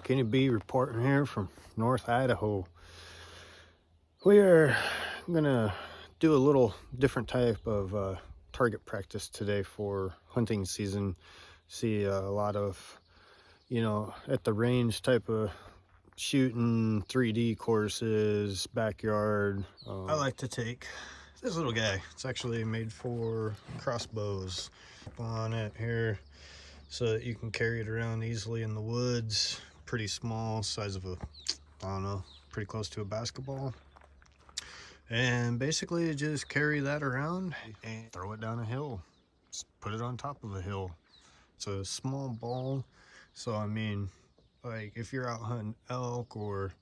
Kenny B reporting here from North Idaho. We are gonna do a little different type of target practice today for hunting season. See a lot of, at the range type of shooting, 3D courses, backyard. I like to take this little guy. It's actually made for crossbows. On it here so that you can carry it around easily in the woods. Pretty small, size of pretty close to a basketball. And basically just carry that around and throw it down a hill. Just put it on top of a hill. It's a small ball, so I mean, like if you're out hunting elk or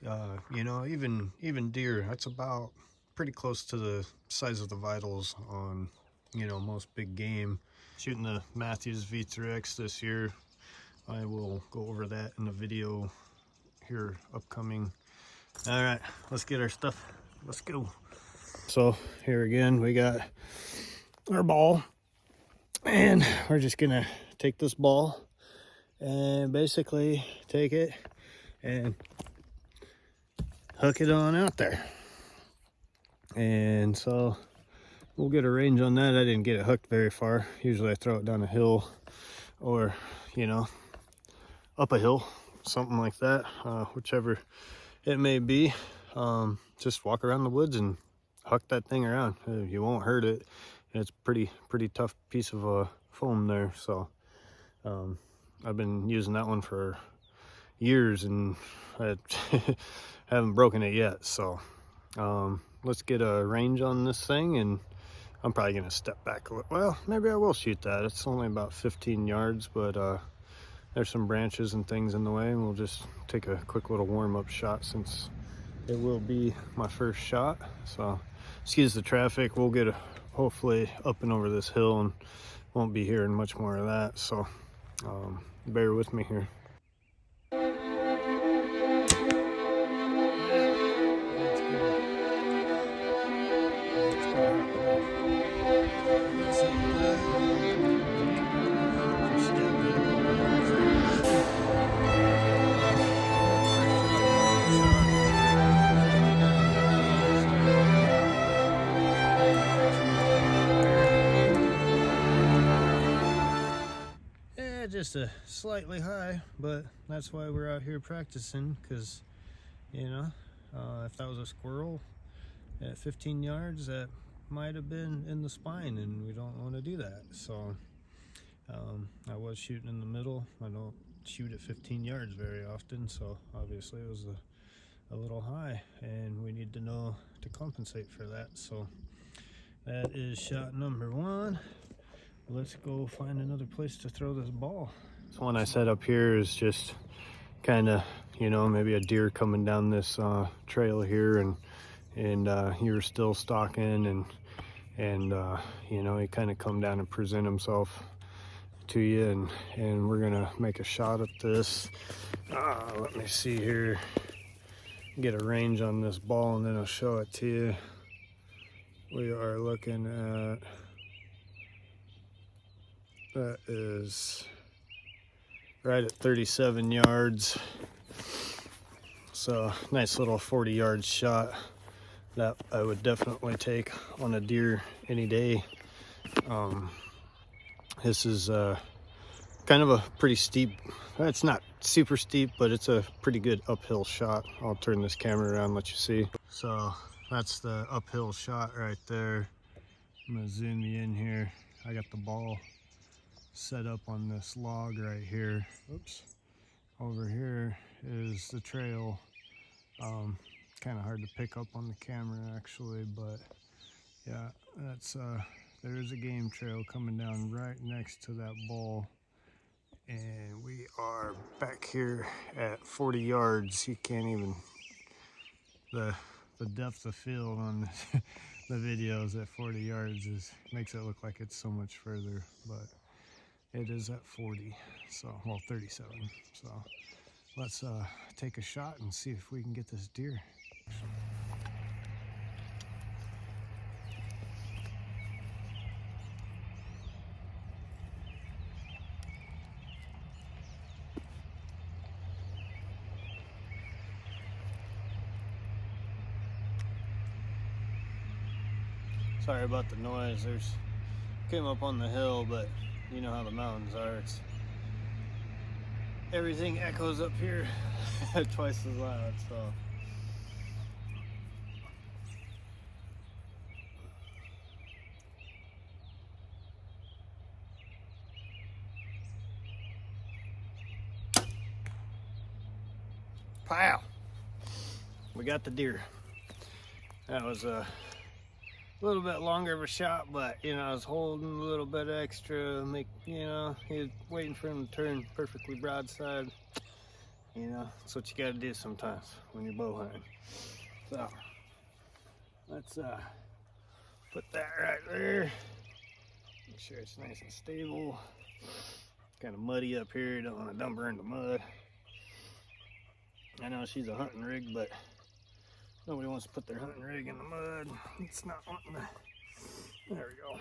even deer, that's about pretty close to the size of the vitals on most big game. Shooting the Matthews V3X this year. I will go over that in the video here upcoming. All right, let's get our stuff. Let's go. So here again, we got our ball, and we're just gonna take this ball and basically take it and hook it on out there. And so we'll get a range on that. I didn't get it hooked very far. Usually I throw it down a hill or, up a hill, something like that, whichever it may be. Just walk around the woods and huck that thing around. You won't hurt it. It's pretty tough piece of foam there. So I've been using that one for years and I haven't broken it yet. So let's get a range on this thing, and I'm probably gonna step back a little. Well, maybe I will shoot that. It's only about 15 yards, but there's some branches and things in the way, and we'll just take a quick little warm-up shot since it will be my first shot. So excuse the traffic. We'll get hopefully up and over this hill and won't be hearing much more of that. So bear with me here. Just a slightly high, but that's why we're out here practicing, because if that was a squirrel at 15 yards, that might have been in the spine, and we don't want to do that. So I was shooting in the middle. I don't shoot at 15 yards very often, so obviously it was a little high, and we need to know to compensate for that. So that is shot number one. Let's go find another place to throw this ball. This one I set up here is just kind of, maybe a deer coming down this trail here, and you're still stalking, and he kind of come down and present himself to you, and we're gonna make a shot at this. Let me see here, get a range on this ball, and then I'll show it to you. We are looking at, that is right at 37 yards. So nice little 40 yard shot that I would definitely take on a deer any day. This is kind of a pretty steep, it's not super steep, but it's a pretty good uphill shot. I'll turn this camera around and let you see. So that's the uphill shot right there. I'm gonna zoom you in here. I got the ball set up on this log right here. Oops. Over here is the trail. Kind of hard to pick up on the camera actually, but yeah, that's there is a game trail coming down right next to that ball, and we are back here at 40 yards. You can't even, the depth of field on the videos at 40 yards makes it look like it's so much further, but it is at 40, so, well, 37. So let's take a shot and see if we can get this deer. Sorry about the noise. Came up on the hill, but you know how the mountains are. Everything echoes up here twice as loud, so. Pow! We got the deer. That was a little bit longer of a shot, but you know, I was holding a little bit extra, he was waiting for him to turn perfectly broadside. You know, that's what you gotta do sometimes when you're bow hunting. So let's put that right there. Make sure it's nice and stable. Kind of muddy up here, don't want to dump her in the mud. I know she's a hunting rig, but nobody wants to put their hunting rig in the mud. It's not wanting to. There we go.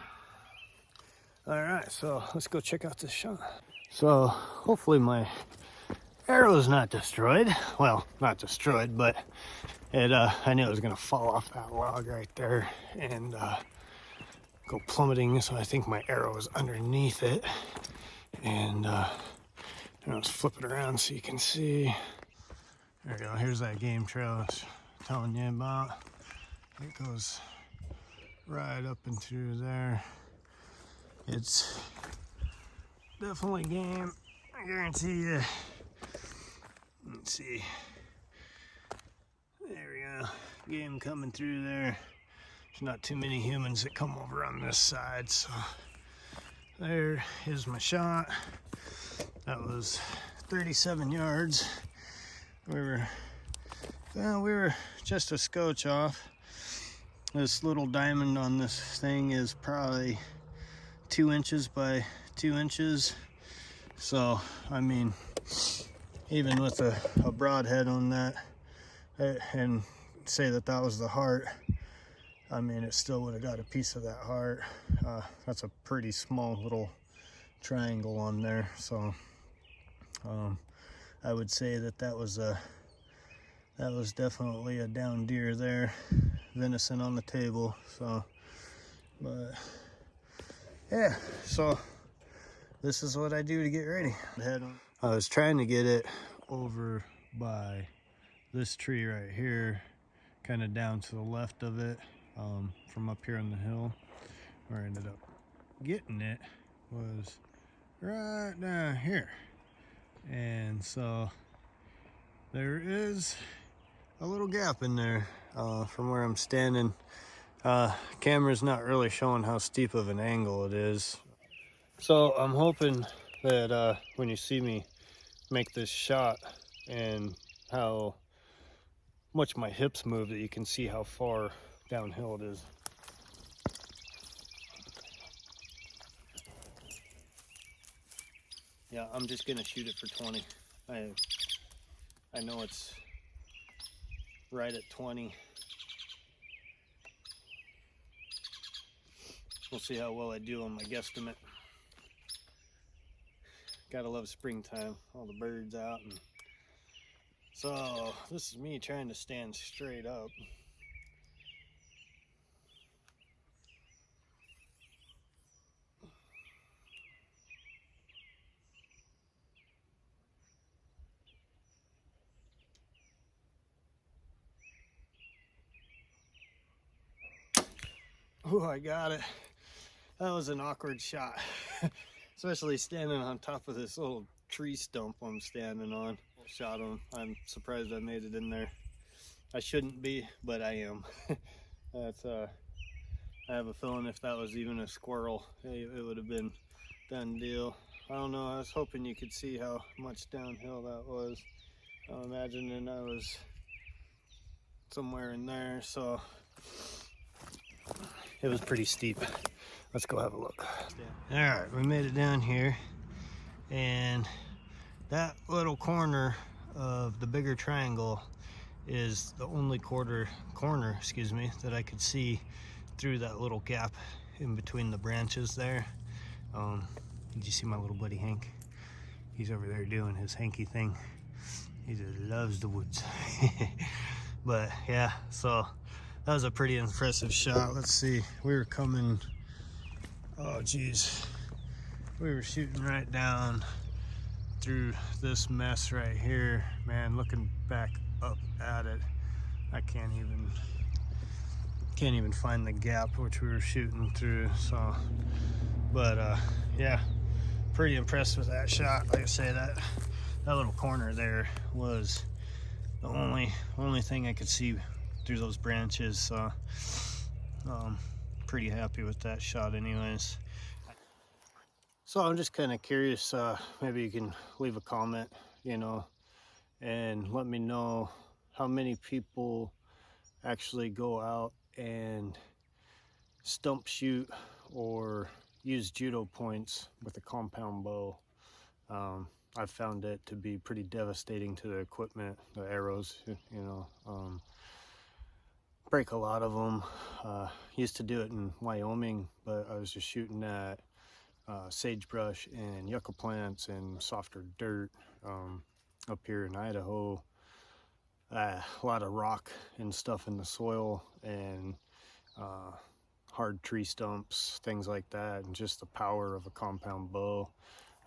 All right, so let's go check out this shot. So hopefully my arrow's not destroyed. Well, not destroyed, but I knew it was gonna fall off that log right there and go plummeting. So I think my arrow is underneath it, and let's flip it around so you can see. There we go. Here's that game trail I was telling you about. It goes right up and through there. It's definitely game, I guarantee you. Let's see. There we go. Game coming through there. There's not too many humans that come over on this side, so there is my shot. That was 37 yards. We were just a scotch off. This little diamond on this thing is probably 2 inches by 2 inches. So, I mean, even with a broadhead on that, and say that was the heart, I mean, it still would have got a piece of that heart. That's a pretty small little triangle on there. So, I would say that was definitely a down deer there, venison on the table. So, but yeah, so this is what I do to get ready. I was trying to get it over by this tree right here, kind of down to the left of it, from up here on the hill. Where I ended up getting it was right down here. And so there is a little gap in there from where I'm standing. Camera's not really showing how steep of an angle it is. So I'm hoping that when you see me make this shot and how much my hips move, that you can see how far downhill it is. Yeah, I'm just gonna shoot it for 20. I know it's right at 20. We'll see how well I do on my guesstimate. Gotta love springtime, all the birds out. And so this is me trying to stand straight up. Oh, I got it. That was an awkward shot, especially standing on top of this little tree stump I'm standing on. Shot him. I'm surprised I made it in there. I shouldn't be, but I am. That's I have a feeling if that was even a squirrel, it would have been done deal. I don't know. I was hoping you could see how much downhill that was. I'm imagining I was somewhere in there, so it was pretty steep. Let's go have a look. All right, we made it down here, and that little corner of the bigger triangle is the only corner, that I could see through that little gap in between the branches there. Did you see my little buddy Hank? He's over there doing his hanky thing. He just loves the woods. But yeah, so That was a pretty impressive shot. Let's see, we were coming, oh geez, we were shooting right down through this mess right here. Man, looking back up at it, I can't even find the gap which we were shooting through. So, but yeah, pretty impressed with that shot. Like I say, that little corner there was the only thing I could see through those branches. So pretty happy with that shot anyways. So I'm just kind of curious, maybe you can leave a comment, you know, and let me know how many people actually go out and stump shoot or use judo points with a compound bow. I've found it to be pretty devastating to the equipment, the arrows, you know, break a lot of them. Used to do it in Wyoming, but I was just shooting at sagebrush and yucca plants and softer dirt. Up here in Idaho, a lot of rock and stuff in the soil, and hard tree stumps, things like that, and just the power of a compound bow.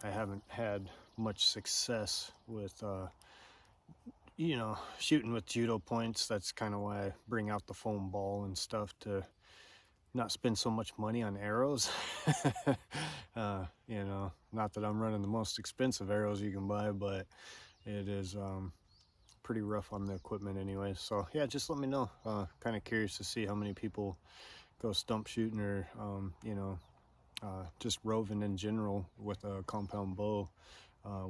I haven't had much success with you know, shooting with judo points. That's kind of why I bring out the foam ball and stuff, to not spend so much money on arrows. You know, not that I'm running the most expensive arrows you can buy, but it is pretty rough on the equipment anyway. So yeah, just let me know. Kind of curious to see how many people go stump shooting, or you know, just roving in general with a compound bow,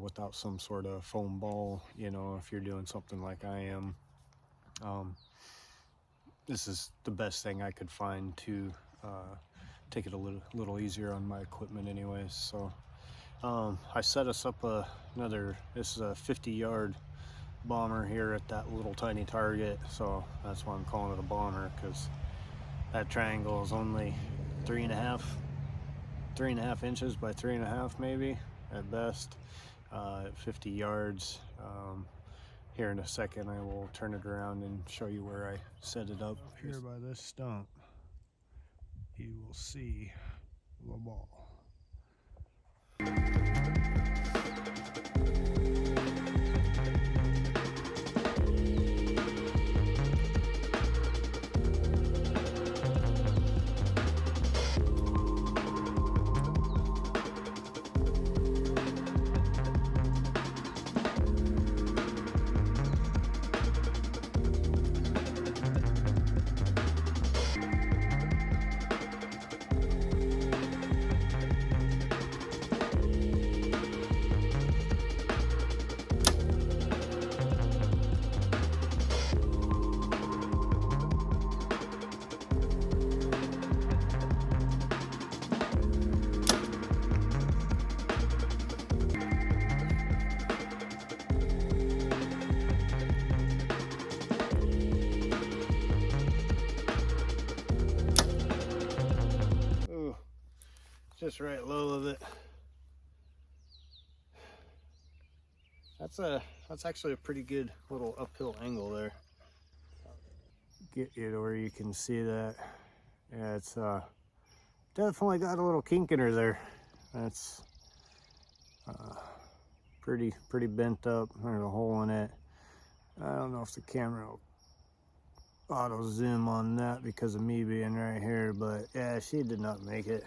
without some sort of foam ball. You know, if you're doing something like I am, this is the best thing I could find to take it a little easier on my equipment anyways. So I set us up this is a 50-yard bomber here at that little tiny target, so that's why I'm calling it a bomber, because that triangle is only 3.5 inches by 3.5 maybe at best, at 50 yards. Here in a second I will turn it around and show you where I set it up. Here by this stump you will see the ball. Just right low of it. That's actually a pretty good little uphill angle there. Get you to where you can see that. Yeah, it's definitely got a little kink in her there. That's pretty bent up. There's a hole in it. I don't know if the camera will auto zoom on that because of me being right here, but yeah, she did not make it.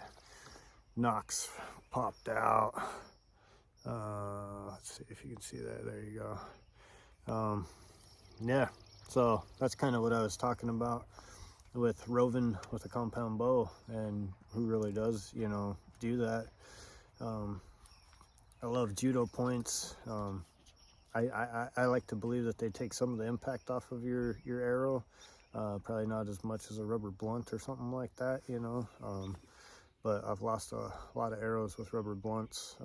Knocks popped out. Let's see if you can see that. There you go. Yeah, so that's kind of what I was talking about with roving with a compound bow, and who really does, you know, do that. I love judo points. I like to believe that they take some of the impact off of your arrow. Probably not as much as a rubber blunt or something like that, you know. But I've lost a lot of arrows with rubber blunts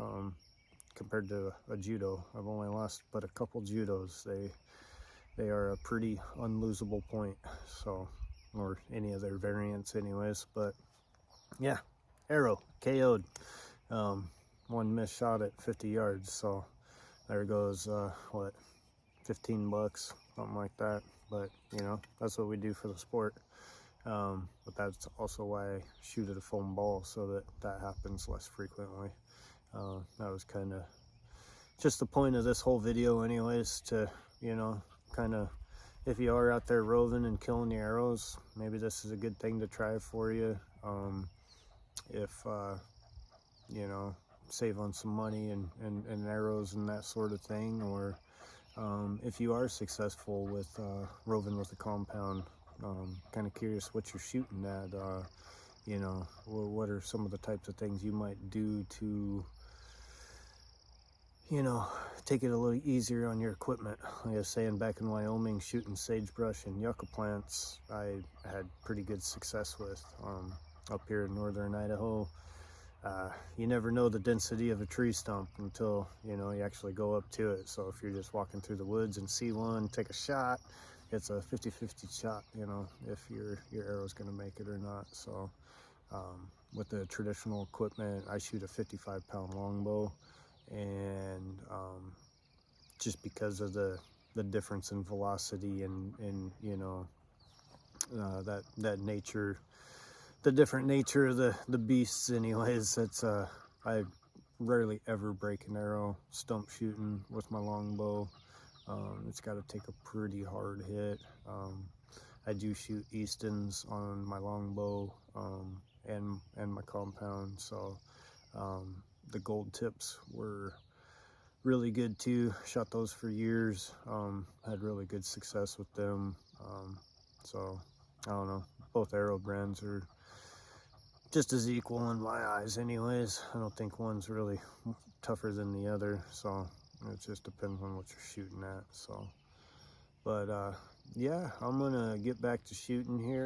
compared to a judo. I've only lost but a couple judos. They are a pretty unlosable point, so, or any of their variants anyways. But yeah, arrow KO'd. One missed shot at 50 yards, so there goes what, $15, something like that. but you know, that's what we do for the sport. But that's also why I shoot at a foam ball, so that that happens less frequently. That was kind of just the point of this whole video anyways, to, you know, kind of, if you are out there roving and killing the arrows, maybe this is a good thing to try for you. If you know, save on some money and arrows and that sort of thing, or if you are successful with roving with a compound, kind of curious what you're shooting at. You know, what are some of the types of things you might do to, you know, take it a little easier on your equipment. Like I was saying, back in Wyoming, shooting sagebrush and yucca plants, I had pretty good success with. Up here in northern Idaho, you never know the density of a tree stump until, you know, you actually go up to it. So if you're just walking through the woods and see one, take a shot, it's a 50-50 shot, you know, if your arrow's going to make it or not. So with the traditional equipment, I shoot a 55-pound longbow, and just because of the difference in velocity and you know, that nature, the different nature of the beasts anyways, it's I rarely ever break an arrow stump shooting with my longbow. It's got to take a pretty hard hit. I do shoot Eastons on my longbow and my compound, so the gold tips were really good too. Shot those for years. Had really good success with them. So I don't know, both arrow brands are just as equal in my eyes anyways. I don't think one's really tougher than the other, so it just depends on what you're shooting at. So, but yeah, I'm gonna get back to shooting here.